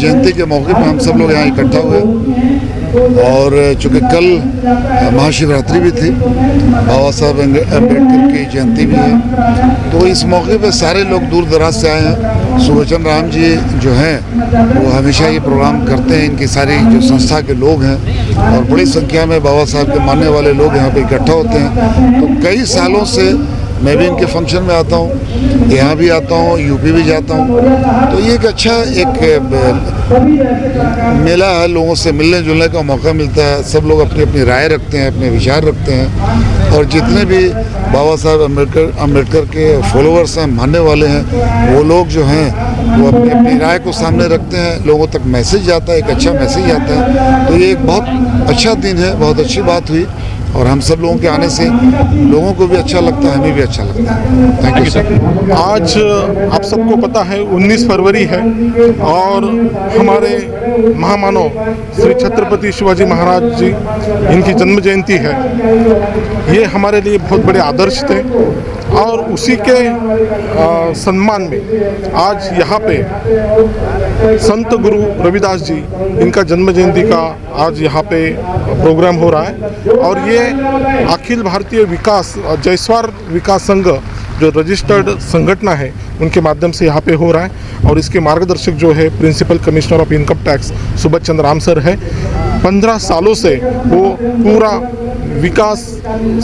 जयंती के मौके पर हम सब लोग यहाँ इकट्ठा हुए और चूँकि कल महाशिवरात्रि भी थी, बाबा साहब अम्बेडकर की जयंती भी है, तो इस मौके पर सारे लोग दूर दराज से आए हैं। सुबचन राम जी जो हैं वो हमेशा ये प्रोग्राम करते हैं, इनकी सारी जो संस्था के लोग हैं और बड़ी संख्या में बाबा साहब के मानने वाले लोग यहाँ पे इकट्ठा होते हैं। तो कई सालों से मैं भी इनके फंक्शन में आता हूँ, यहाँ भी आता हूँ, यूपी भी जाता हूँ, तो ये एक अच्छा मेला है, लोगों से मिलने जुलने का मौका मिलता है। सब लोग अपनी अपनी राय रखते हैं, अपने विचार रखते हैं और जितने भी बाबा साहब अम्बेडकर के फॉलोअर्स हैं, मानने वाले हैं, वो लोग जो हैं वो अपनी अपनी राय को सामने रखते हैं, लोगों तक मैसेज जाता है, एक अच्छा मैसेज जाता है। तो ये एक बहुत अच्छा दिन है, बहुत अच्छी बात हुई और हम सब लोगों के आने से लोगों को भी अच्छा लगता है, हमें भी अच्छा लगता है। Thank you sir. आज आप सबको पता है 19 फरवरी है और हमारे महामानव श्री छत्रपति शिवाजी महाराज जी, इनकी जन्म जयंती है। ये हमारे लिए बहुत बड़े आदर्श थे और उसी के सम्मान में आज यहाँ पे संत गुरु रविदास जी, इनका जन्म जयंती का आज यहाँ पे प्रोग्राम हो रहा है और ये अखिल भारतीय विकास जयस्वार विकास संघ जो रजिस्टर्ड संगठन है उनके माध्यम से यहाँ पे हो रहा है और इसके मार्गदर्शक जो है principal commissioner of income tax Subachan Ram sir है। 15 सालों से वो पूरा विकास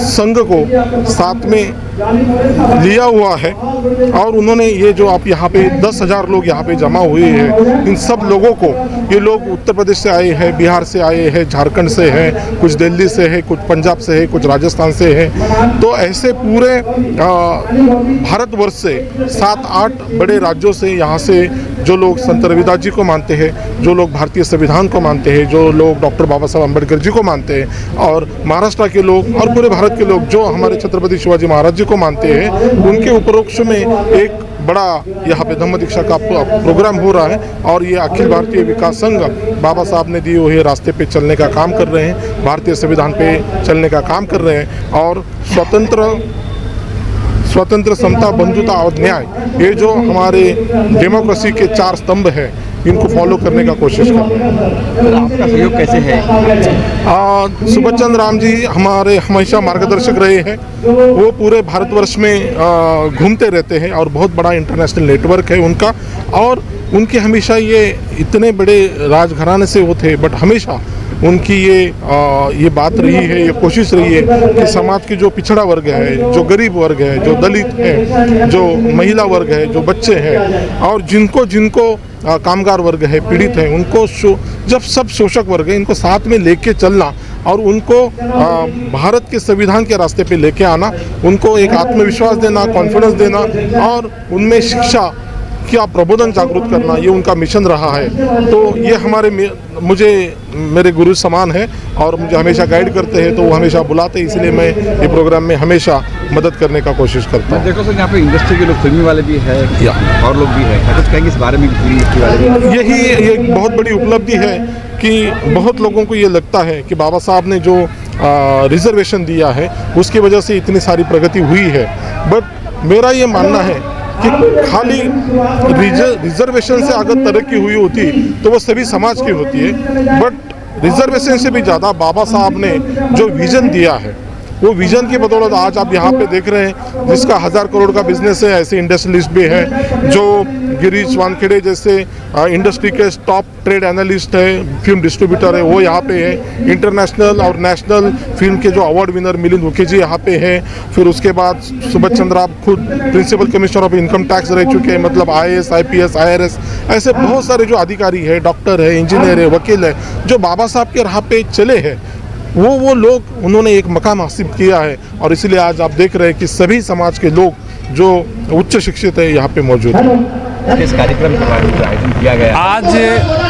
संघ को साथ में लिया हुआ है और उन्होंने ये जो आप यहाँ पे 10,000 लोग यहाँ पे जमा हुए हैं, इन सब लोगों को, ये लोग उत्तर प्रदेश से आए हैं, बिहार से आए हैं, झारखंड से हैं, कुछ दिल्ली से है, कुछ पंजाब से है, कुछ राजस्थान से है, तो ऐसे पूरे भारतवर्ष से 7-8 बड़े राज्यों से यहाँ से जो लोग संत रविदास जी को मानते हैं, जो लोग भारतीय संविधान को मानते हैं, जो लोग डॉक्टर बाबा साहब अम्बेडकर जी को मानते हैं और महाराष्ट्र के लोग और पूरे भारत के लोग जो हमारे छत्रपति शिवाजी महाराज जी को मानते हैं, उनके उपरोक्ष में एक बड़ा यहाँ पे धम्म दीक्षा का प्रोग्राम हो रहा है और ये अखिल भारतीय विकास संघ बाबा साहब ने दिए हुए रास्ते पे चलने का काम कर रहे हैं, भारतीय संविधान पे चलने का काम कर रहे हैं और स्वतंत्र समता बंधुता और न्याय, ये जो हमारे डेमोक्रेसी के 4 स्तंभ हैं, इनको फॉलो करने का कोशिश कर रहे हैं। आपका सहयोग कैसे है? सुबचन राम जी हमारे हमेशा मार्गदर्शक रहे हैं। वो पूरे भारतवर्ष में घूमते रहते हैं और बहुत बड़ा इंटरनेशनल नेटवर्क है उनका और उनके हमेशा ये इतने बड़े राजघराने से वो थे, बट हमेशा उनकी ये बात रही है, ये कोशिश रही है कि समाज की जो पिछड़ा वर्ग है, जो गरीब वर्ग है, जो दलित है, जो महिला वर्ग है, जो बच्चे हैं और जिनको कामगार वर्ग है, पीड़ित है, उनको जब सब शोषक वर्ग है, इनको साथ में लेके चलना और उनको भारत के संविधान के रास्ते पे लेके आना, उनको एक आत्मविश्वास देना, कॉन्फिडेंस देना और उनमें शिक्षा क्या प्रबोधन जागरूक करना, ये उनका मिशन रहा है। तो ये मेरे गुरु समान है और मुझे हमेशा गाइड करते हैं, तो वो हमेशा बुलाते हैं, इसलिए मैं ये प्रोग्राम में हमेशा मदद करने का कोशिश करता हूँ। देखो सर, यहाँ पे इंडस्ट्री के लोग, फिल्मी वाले भी है और लोग भी है, कुछ कहेंगे इस बारे में? फिल्म वाले भी यही एक बहुत बड़ी उपलब्धि है कि बहुत लोगों को ये लगता है कि बाबा साहब ने जो रिजर्वेशन दिया है उसकी वजह से इतनी सारी प्रगति हुई है, बट मेरा ये मानना है कि खाली रिजर्वेशन से अगर तरक्की हुई होती तो वो सभी समाज की होती है, बट रिजर्वेशन से भी ज़्यादा बाबा साहब ने जो विज़न दिया है, वो विज़न की बदौलत आज आप यहाँ पे देख रहे हैं, जिसका 1000 करोड़ का बिजनेस है, ऐसे इंडस्ट्रियलिस्ट भी हैं, जो गिरीश वानखेड़े जैसे इंडस्ट्री के टॉप ट्रेड एनालिस्ट है, फिल्म डिस्ट्रीब्यूटर है, वो यहाँ पे है, इंटरनेशनल और नेशनल फिल्म के जो अवार्ड विनर मिलिंद मुखर्जी यहाँ पे हैं, फिर उसके बाद सुभाष चंद्र आप खुद principal commissioner of income tax रह चुके हैं, मतलब IAS, IPS, IRS, ऐसे बहुत सारे जो अधिकारी है, डॉक्टर है, इंजीनियर है, वकील है, जो बाबा साहब के राह पे चले हैं, वो लोग उन्होंने एक मकाम हासिल किया है और इसलिए आज आप देख रहे हैं कि सभी समाज के लोग जो उच्च शिक्षित है यहाँ पे मौजूद है। इस कार्यक्रम का आयोजन किया गया आज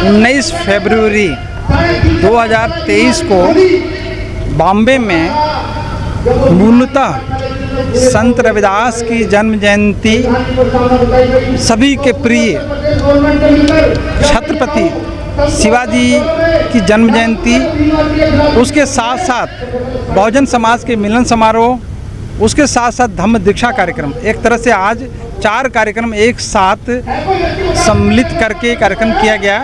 19 फरवरी 2023 को बॉम्बे में मूलतः संत रविदास की जन्म जयंती, सभी के प्रिय छत्रपति शिवाजी की जन्म जयंती, उसके साथ साथ बहुजन समाज के मिलन समारोह, उसके साथ साथ धम्म दीक्षा कार्यक्रम, एक तरह से आज 4 कार्यक्रम एक साथ सम्मिलित करके कार्यक्रम किया गया,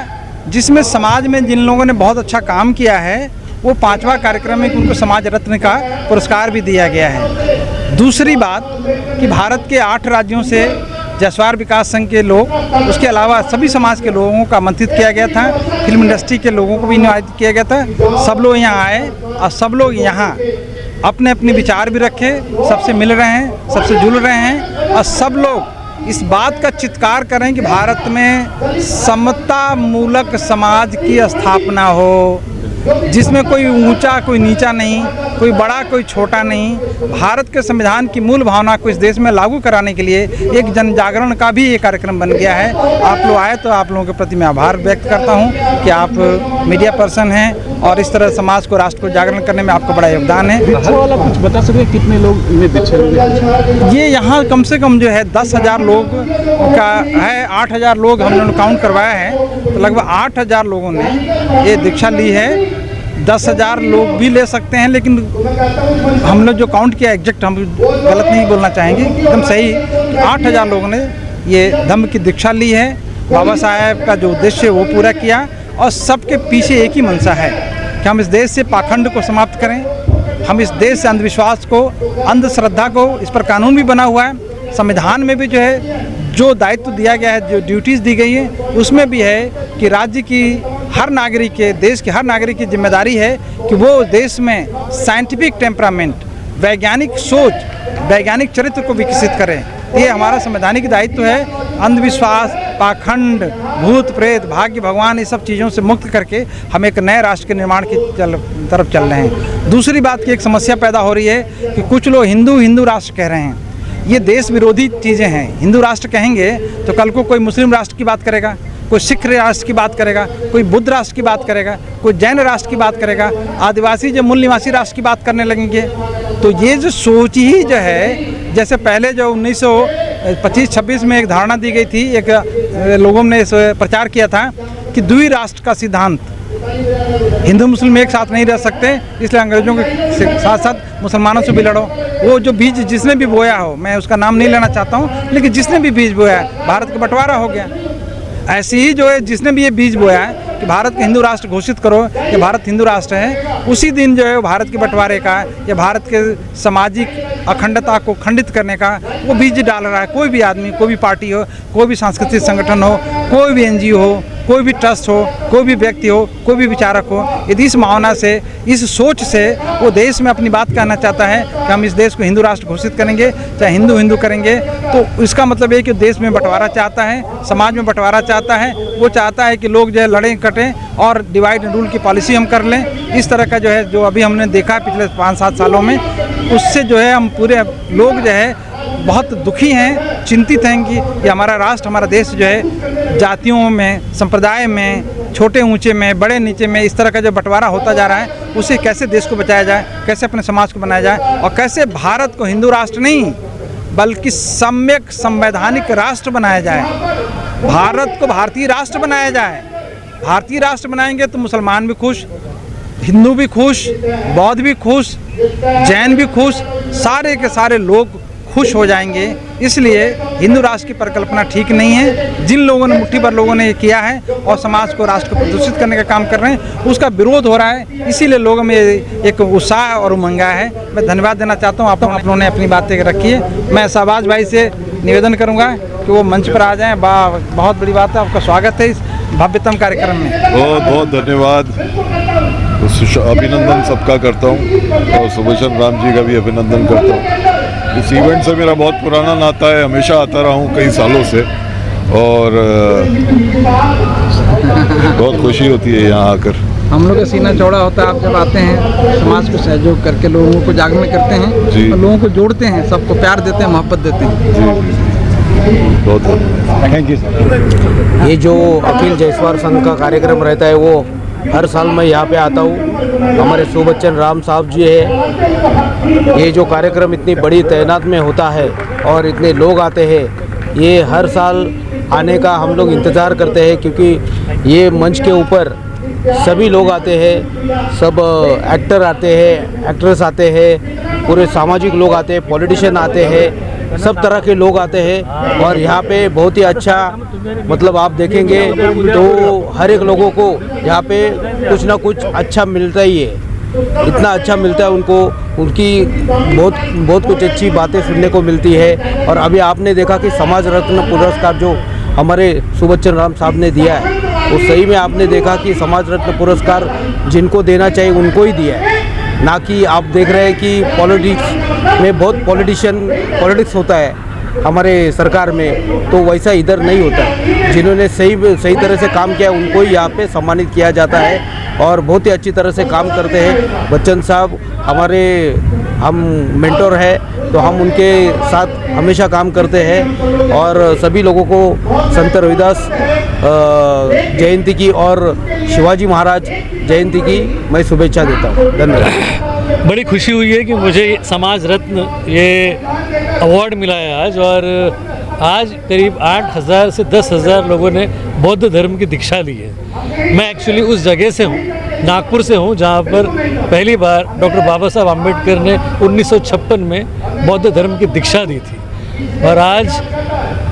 जिसमें समाज में जिन लोगों ने बहुत अच्छा काम किया है वो 5वां कार्यक्रम में उनको समाज रत्न का पुरस्कार भी दिया गया है। दूसरी बात कि भारत के 8 राज्यों से जसवार विकास संघ के लोग, उसके अलावा सभी समाज के लोगों का आमंत्रित किया गया था, फिल्म इंडस्ट्री के लोगों को भी इनवाइट किया गया था। सब लोग यहाँ आए और सब लोग यहाँ अपने अपने विचार भी रखे, सबसे मिल रहे हैं, सबसे जुड़ रहे हैं और सब लोग इस बात का चित्कार करें कि भारत में समता मूलक समाज की स्थापना हो, जिसमें कोई ऊंचा कोई नीचा नहीं, कोई बड़ा कोई छोटा नहीं। भारत के संविधान की मूल भावना को इस देश में लागू कराने के लिए एक जन जागरण का भी ये कार्यक्रम बन गया है। आप लोग आए तो आप लोगों के प्रति मैं आभार व्यक्त करता हूँ कि आप मीडिया पर्सन हैं और इस तरह समाज को, राष्ट्र को जागरण करने में आपका बड़ा योगदान है। वाला कुछ बता सकते कितने लोग इनमें दीक्षा लिए? ये यहाँ कम से कम जो है 10,000 लोग का है, 8,000 लोग हम लोगों ने काउंट करवाया है, तो लगभग 8,000 लोगों ने ये दीक्षा ली है। 10,000 लोग भी ले सकते हैं, लेकिन हम लोग जो काउंट किया एग्जैक्ट हम गलत नहीं बोलना चाहेंगे, एकदम सही 8,000 लोगों ने ये धम्म की दीक्षा ली है। बाबा साहेब का जो उद्देश्य वो पूरा किया और सबके पीछे एक ही मंशा है कि हम इस देश से पाखंड को समाप्त करें, हम इस देश से अंधविश्वास को, अंधश्रद्धा को, इस पर कानून भी बना हुआ है, संविधान में भी जो है जो दायित्व दिया गया है, जो ड्यूटीज़ दी गई है उसमें भी है कि राज्य की हर नागरिक के, देश के हर नागरिक की जिम्मेदारी है कि वो देश में साइंटिफिक टेम्परामेंट, वैज्ञानिक सोच, वैज्ञानिक चरित्र को विकसित करें। ये हमारा संवैधानिक दायित्व है। अंधविश्वास, पाखंड, भूत प्रेत, भाग्य भगवान, ये सब चीज़ों से मुक्त करके हम एक नए राष्ट्र के निर्माण की तरफ चल रहे हैं। दूसरी बात की एक समस्या पैदा हो रही है कि कुछ लोग हिंदू राष्ट्र कह रहे हैं। ये देश विरोधी चीज़ें हैं। हिंदू राष्ट्र कहेंगे तो कल को कोई मुस्लिम राष्ट्र की बात करेगा, कोई सिख राष्ट्र की बात करेगा, कोई बुद्ध राष्ट्र की बात करेगा, कोई जैन राष्ट्र की बात करेगा, आदिवासी जो मूल निवासी राष्ट्र की बात करने लगेंगे। तो ये जो सोच ही जो है, जैसे पहले जो 1925-26 में एक धारणा दी गई थी, एक लोगों ने प्रचार किया था कि द्वि राष्ट्र का सिद्धांत, हिंदू मुस्लिम एक साथ नहीं रह सकते, इसलिए अंग्रेजों के साथ साथ मुसलमानों से भी लड़ो। वो जो बीज जिसने भी बोया हो, मैं उसका नाम नहीं लेना चाहता हूँ, लेकिन जिसने भी बीज बोया है, भारत का बंटवारा हो गया। ऐसे ही जो है जिसने भी ये बीज बोया है कि भारत को हिंदू राष्ट्र घोषित करो, कि भारत हिंदू राष्ट्र है, उसी दिन जो है भारत के बंटवारे का या भारत के सामाजिक अखंडता को खंडित करने का वो बीज डाल रहा है। कोई भी आदमी, कोई भी पार्टी हो, कोई भी सांस्कृतिक संगठन हो, कोई भी NGO हो, कोई भी ट्रस्ट हो, कोई भी व्यक्ति हो, कोई भी विचारक हो, यदि इस भावना से, इस सोच से वो देश में अपनी बात कहना चाहता है कि हम इस देश को हिंदू राष्ट्र घोषित करेंगे, चाहे हिंदू करेंगे, तो इसका मतलब है कि देश में बंटवारा चाहता है, समाज में बंटवारा चाहता है। वो चाहता है कि लोग जो है लड़ें कटें और डिवाइड एंड रूल की पॉलिसी हम कर लें। इस तरह का जो है, जो अभी हमने देखा है पिछले 5-7 सालों में, उससे जो है हम पूरे लोग जो है बहुत दुखी हैं, चिंतित हैं कि हमारा राष्ट्र, हमारा देश जो है जातियों में, संप्रदाय में, छोटे ऊंचे में, बड़े नीचे में, इस तरह का जो बंटवारा होता जा रहा है, उसे कैसे देश को बचाया जाए, कैसे अपने समाज को बनाया जाए और कैसे भारत को हिंदू राष्ट्र नहीं बल्कि सम्यक संवैधानिक राष्ट्र बनाया जाए। भारत को भारतीय राष्ट्र बनाया जाए। भारतीय राष्ट्र बनाएंगे तो मुसलमान भी खुश, हिंदू भी खुश, बौद्ध भी खुश, जैन भी खुश, सारे के सारे लोग खुश हो जाएंगे। इसलिए हिंदू राष्ट्र की परिकल्पना ठीक नहीं है। जिन लोगों ने, मुट्ठी भर लोगों ने ये किया है और समाज को, राष्ट्र को प्रदूषित करने का काम कर रहे हैं, उसका विरोध हो रहा है। इसीलिए लोगों में एक उत्साह और उमंग है। मैं धन्यवाद देना चाहता हूँ आप लोगों ने अपनी बातें रखी है। मैं शहबाज भाई से निवेदन करूँगा कि वो मंच पर आ जाएँ। बहुत बड़ी बात है, आपका स्वागत है इस भव्यतम कार्यक्रम में। बहुत बहुत धन्यवाद, अभिनंदन सबका करता हूँ और सुभूषण राम जी का भी अभिनंदन करता हूँ। इस इवेंट से मेरा बहुत पुराना नाता है, हमेशा आता रहा हूँ कई सालों से और बहुत खुशी होती है यहाँ आकर। हम लोग का सीना चौड़ा होता है, आप जब आते हैं समाज को सहयोग करके लोगों को जागरण करते हैं, तो लोगों को जोड़ते हैं, सबको प्यार देते हैं, मोहब्बत देते हैं। बहुत थैंक यू सर। ये जो अखिल जयसवार संघ का कार्यक्रम रहता है वो हर साल मैं यहाँ पे आता हूँ। हमारे सुबच्चन राम साहब जी है। ये जो कार्यक्रम इतनी बड़ी तैनात में होता है और इतने लोग आते हैं, ये हर साल आने का हम लोग इंतज़ार करते हैं, क्योंकि ये मंच के ऊपर सभी लोग आते हैं, सब एक्टर आते हैं, एक्ट्रेस आते हैं, पूरे सामाजिक लोग आते हैं, पॉलिटिशियन आते हैं सब तरह के लोग आते हैं और यहाँ पे बहुत ही अच्छा मतलब आप देखेंगे तो हर एक लोगों को यहाँ पे कुछ ना कुछ अच्छा मिलता ही है, इतना अच्छा मिलता है उनको, उनकी बहुत कुछ अच्छी बातें सुनने को मिलती है। और अभी आपने देखा कि समाज रत्न पुरस्कार जो हमारे सुबच्चन राम साहब ने दिया है, वो सही में आपने देखा कि समाज रत्न पुरस्कार जिनको देना चाहिए उनको ही दिया है, ना कि आप देख रहे हैं कि पॉलिटिक्स में बहुत पॉलिटिक्स होता है हमारे सरकार में, तो वैसा इधर नहीं होता है। जिन्होंने सही तरह से काम किया उनको ही यहाँ पे सम्मानित किया जाता है और बहुत ही अच्छी तरह से काम करते हैं। बच्चन साहब हम मेंटोर है, तो हम उनके साथ हमेशा काम करते हैं और सभी लोगों को संत रविदास जयंती की और शिवाजी महाराज जयंती की मैं शुभेच्छा देता हूँ। धन्यवाद। बड़ी खुशी हुई है कि मुझे समाज रत्न ये अवार्ड मिला है आज, और आज करीब 8,000 से 10,000 लोगों ने बौद्ध धर्म की दीक्षा ली है। मैं एक्चुअली उस जगह से हूँ, नागपुर से हूँ, जहाँ पर पहली बार डॉक्टर बाबा साहब अम्बेडकर ने 1956 में बौद्ध धर्म की दीक्षा दी थी। और आज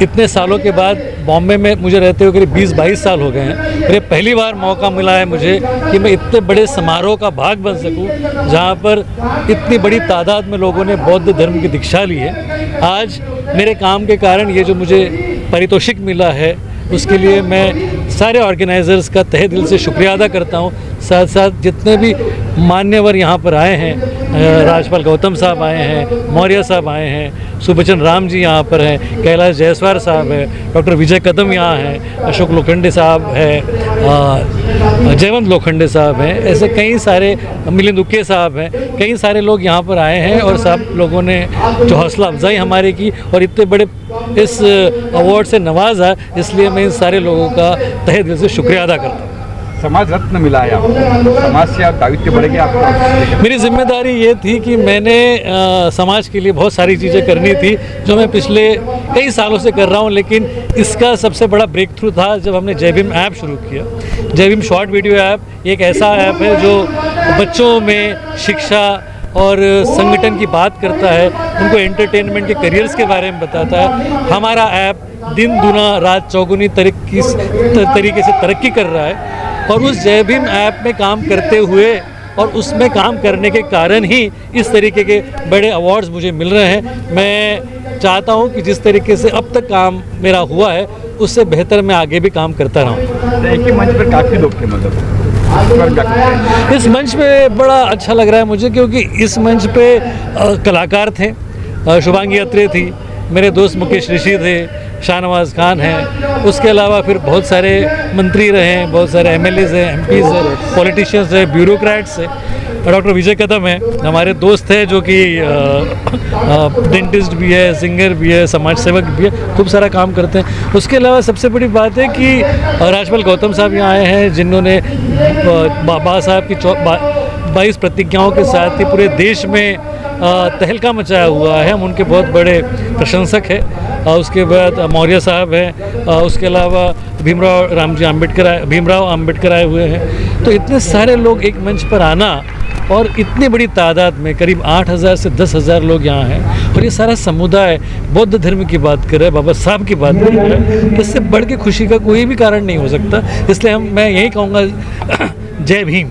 इतने सालों के बाद बॉम्बे में मुझे रहते हुए करीब 20-22 साल हो गए हैं, और ये पहली बार मौका मिला है मुझे कि मैं इतने बड़े समारोह का भाग बन सकूं, जहां पर इतनी बड़ी तादाद में लोगों ने बौद्ध धर्म की दीक्षा ली है। आज मेरे काम के कारण ये जो मुझे पारितोषिक मिला है, उसके लिए मैं सारे ऑर्गेनाइज़र्स का तहे दिल से शुक्रिया अदा करता हूँ। साथ साथ जितने भी मान्यवर यहाँ पर आए हैं, राज्यपाल गौतम साहब आए हैं, मौर्य साहब आए हैं, सुबच्चन राम जी यहाँ पर हैं, कैलाश जायसवाल साहब हैं, डॉक्टर विजय कदम यहाँ हैं, अशोक लोखंडे साहब हैं, जयवंत लोखंडे साहब हैं, ऐसे कई सारे, मिलिंद उके साहब हैं, कई सारे लोग यहाँ पर आए हैं और सब लोगों ने जो हौसला अफजाई हमारी की और इतने बड़े इस अवार्ड से नवाजा, इसलिए मैं इन सारे लोगों का तहे दिल से शुक्रिया अदा करता हूँ। समाज रत्न मिला है आपको, समाज से आप दायित्व बढ़ेंगे आपका? मेरी जिम्मेदारी ये थी कि मैंने समाज के लिए बहुत सारी चीज़ें करनी थी जो मैं पिछले कई सालों से कर रहा हूँ, लेकिन इसका सबसे बड़ा ब्रेक थ्रू था जब हमने जय भीम ऐप शुरू किया। जय भीम शॉर्ट वीडियो ऐप एक ऐसा ऐप है जो बच्चों में शिक्षा और संगठन की बात करता है, उनको एंटरटेनमेंट के करियर्स के बारे में बताता है। हमारा ऐप दिन दुना रात चौगुनी तरीके से तरक्की कर रहा है, और उस जय भीम ऐप में काम करते हुए और उसमें काम करने के कारण ही इस तरीके के बड़े अवार्ड्स मुझे मिल रहे हैं। मैं चाहता हूं कि जिस तरीके से अब तक काम मेरा हुआ है, उससे बेहतर मैं आगे भी काम करता रहूं। एक ही मंच पर काफ़ी लोग थे, मतलब इस मंच पे बड़ा अच्छा लग रहा है मुझे, क्योंकि इस मंच पे कलाकार थे, शुभांगी अत्रे थी, मेरे दोस्त मुकेश ऋषि थे, शाहनवाज खान हैं, उसके अलावा फिर बहुत सारे मंत्री रहे हैं, बहुत सारे एमएलएज हैं, एमपीज हैं, पॉलिटिशियंस हैं, ब्यूरोक्रेट्स हैं। डॉक्टर विजय कदम है, हमारे दोस्त हैं, जो कि डेंटिस्ट भी है, सिंगर भी है, समाज सेवक भी है, खूब सारा काम करते हैं। उसके अलावा सबसे बड़ी बात है कि राज्यपाल गौतम साहब यहाँ आए हैं, जिन्होंने बाबा साहब की 22 प्रतिज्ञाओं के साथ ही पूरे देश में तहलका मचाया हुआ है। हम उनके बहुत बड़े प्रशंसक हैं। उसके बाद मौर्य साहब हैं, उसके अलावा भीमराव अम्बेडकर आए हुए हैं। तो इतने सारे लोग एक मंच पर आना, और इतनी बड़ी तादाद में करीब 8,000 से 10,000 लोग यहाँ हैं, और ये सारा समुदाय बौद्ध धर्म की बात कर रहा है, बाबा साहब की बात कर रहा है, तो इससे बढ़ के खुशी का कोई भी कारण नहीं हो सकता। इसलिए मैं यही कहूँगा, जय भीम।